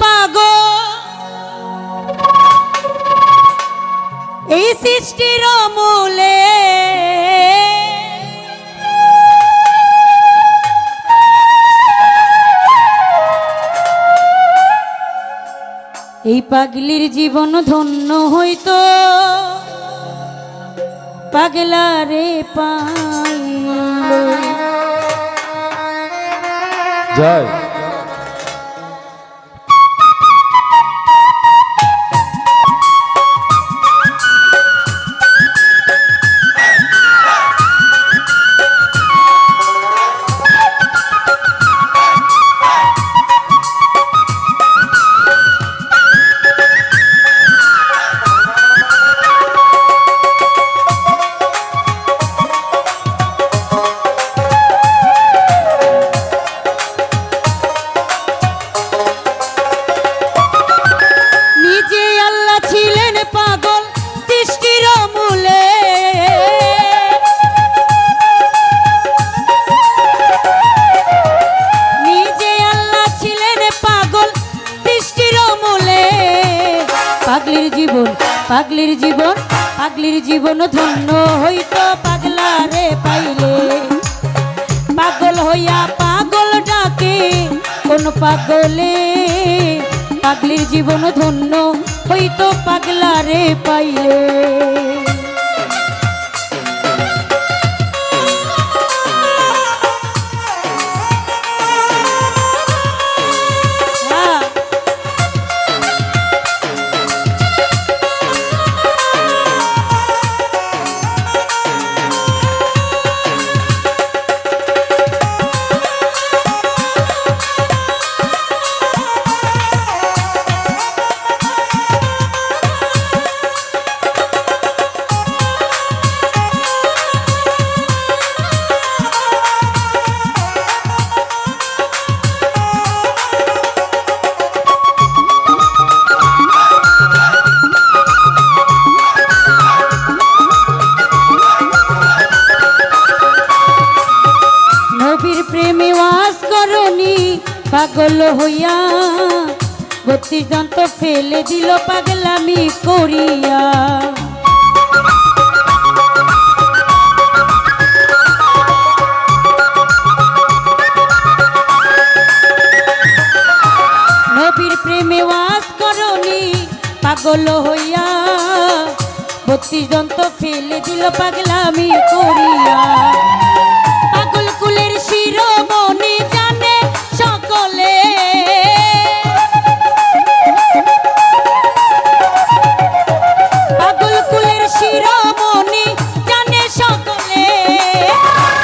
পাগল এই সৃষ্টির মূলে, এই পাগলির জীবন ধন্য হইতো পাগলারে পাইলে। জয় পাগলির জীবন পাগলির জীবন ধন্য হইতো পাগলারে পাইলে। পাগল হইয়া পাগল ডাকে কোন পাগলে, পাগলির জীবন ধন্য হইতো পাগলারে পাইলে। পাগল হইয়া 32 দন্ত ফেলে দিল পাগলামি করিয়া। নবীর প্রেমে ওয়াজ করনি পাগল হইয়া 32 দন্ত ফেলে দিল পাগলামি করিয়া। পাগল কুলের শিরোমণি জানে সকলে, পাগল কুলের শিরোমণি জানে সকলে।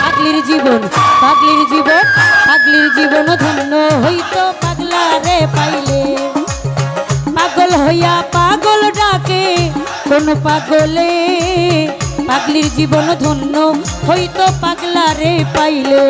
পাগলির জীবন পাগলির জীবন পাগলির জীবন ধন্য হইতো পাগলারে পাইলে। পাগল হইয়া পাগল ডাকে কোন পাগলে, পাগলির জীবন ধন্য হইতো পাগলারে পাইলে।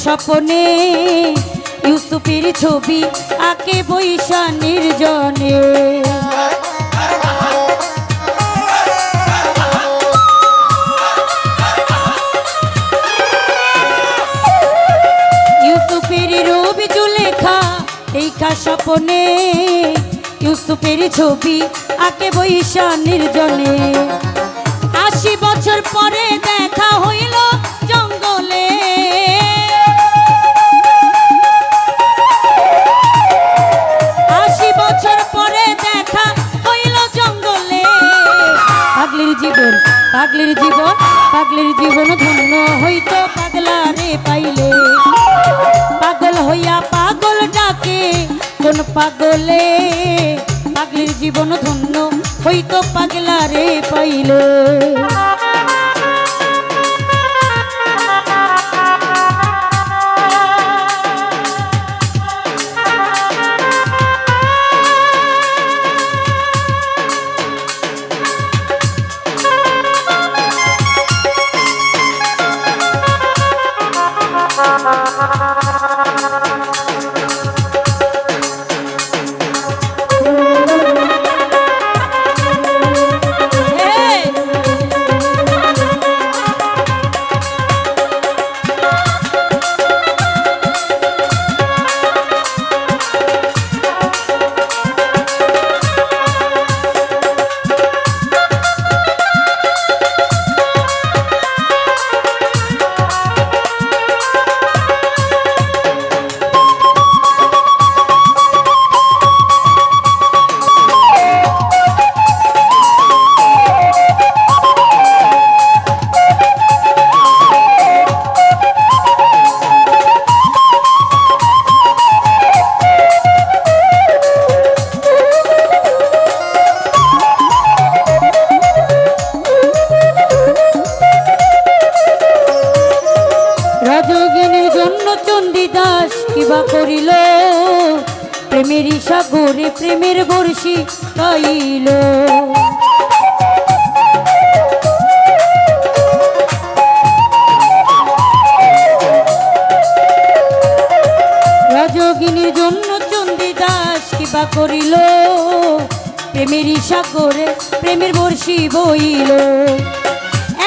স্বপনে ইউসুফের ছবি আঁকে বৈশা নির্জনে। ইউসুফের রবি জুলেখা দেখা স্বপনে, ইউসুফের ছবি আঁকে বৈশা নির্জনে। 80 বছর পরে দেখা হইল জঙ্গলে, পাগলের জীবন ধন্য হইতো পাগলা রে পাইলে। পাগল হইয়া পাগল ডাকে কোন পাগলে, পাগলের জীবন ধন্য হইতো পাগলা রে পাইলে। কিবা করিল প্রেমের সাগরে প্রেমের বর্ষি পাইল। রজগিনীর জন্য চণ্ডীদাস কিবা করিল প্রেমের সাগরে প্রেমের বর্ষি বইল।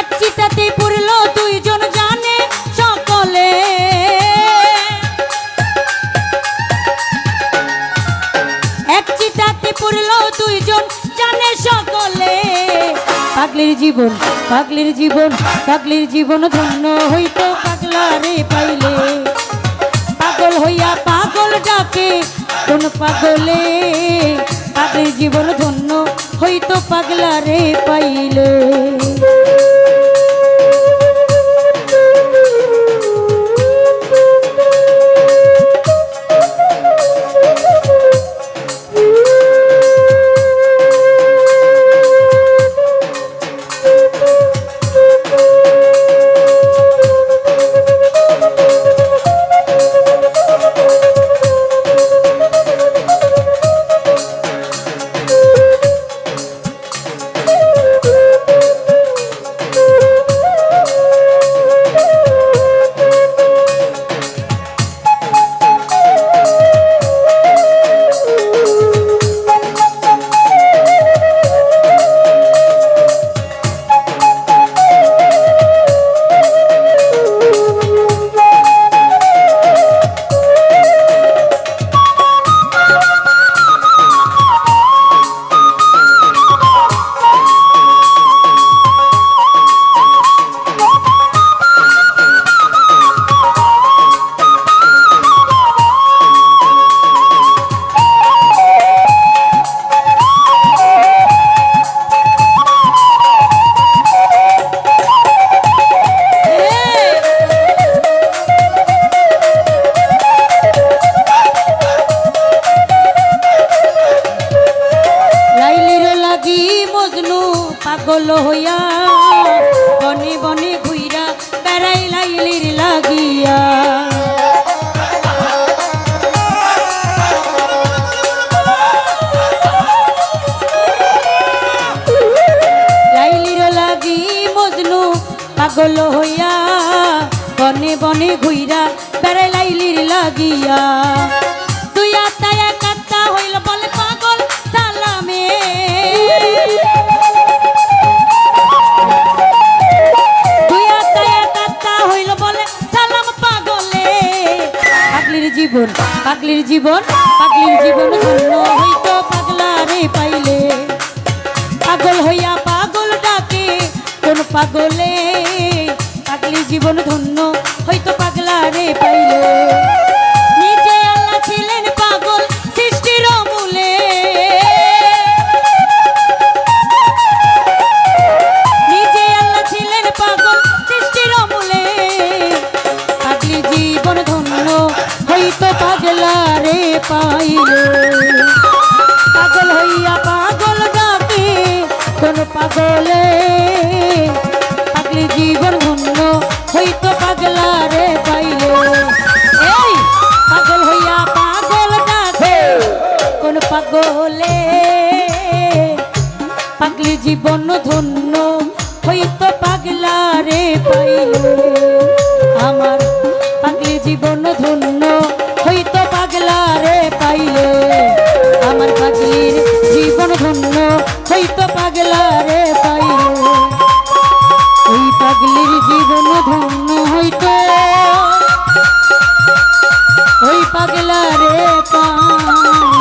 এক চিতাতে পড়ল দুইজন জানে সকলে, এক চিতাতে পড়ল দুইজন জানে সকলে। পাগলের জীবন পাগলের জীবন পাগলের জীবন ধন্য হইতো পাগলা রে পাইলে। পাগল হইয়া পাগল ডাকে কোন পাগলে, পাগলের জীবন ধন্য হইতো পাগলা রে পাইলে। পাগল হইয়া বনে বনে ঘুইরা বেড়াই লাইলির লাগিয়া। লাইলির লাগি মজনু পাগল হইয়া বনে বনে ঘুইরা বেড়াই লাইলির লাগিয়া। তুই আত্মায় কাত্তা হইল বলে পাগল সালামে, জীবন পাগলির জীবন পাগলির জীবন ধন্য হইতো পাগলা রে পাইলে। পাগল হইয়া পাগল ডাকে কোন পাগলে, পাগলির জীবন ধন্য হইতো পাগলা রে পাইলে। নিজে আল্লাহ ছিলেন পাগল সৃষ্টির মূলে, নিজে আল্লাহ ছিলেন পাগল পাইলে পাগল হইয়া পাগল ডাকে কোন পাগলে পাগলি জীবন ধন্য হইতো পাগলা রে পাইলে এই পাগল হইয়া পাগল ডাকে কোন পাগলে পাগলি জীবন ধন্য হইতো পাগলা রে পাইলে আমার পাগলি জীবন ধন্য হইতো পাগলা রে পাইলে আমার পাগলির জীবন ধন্য হইতো পাগলা রে পাইলে ওই পাগলির জীবন ধন্য হইতো ওই পাগলা রে পাইলে।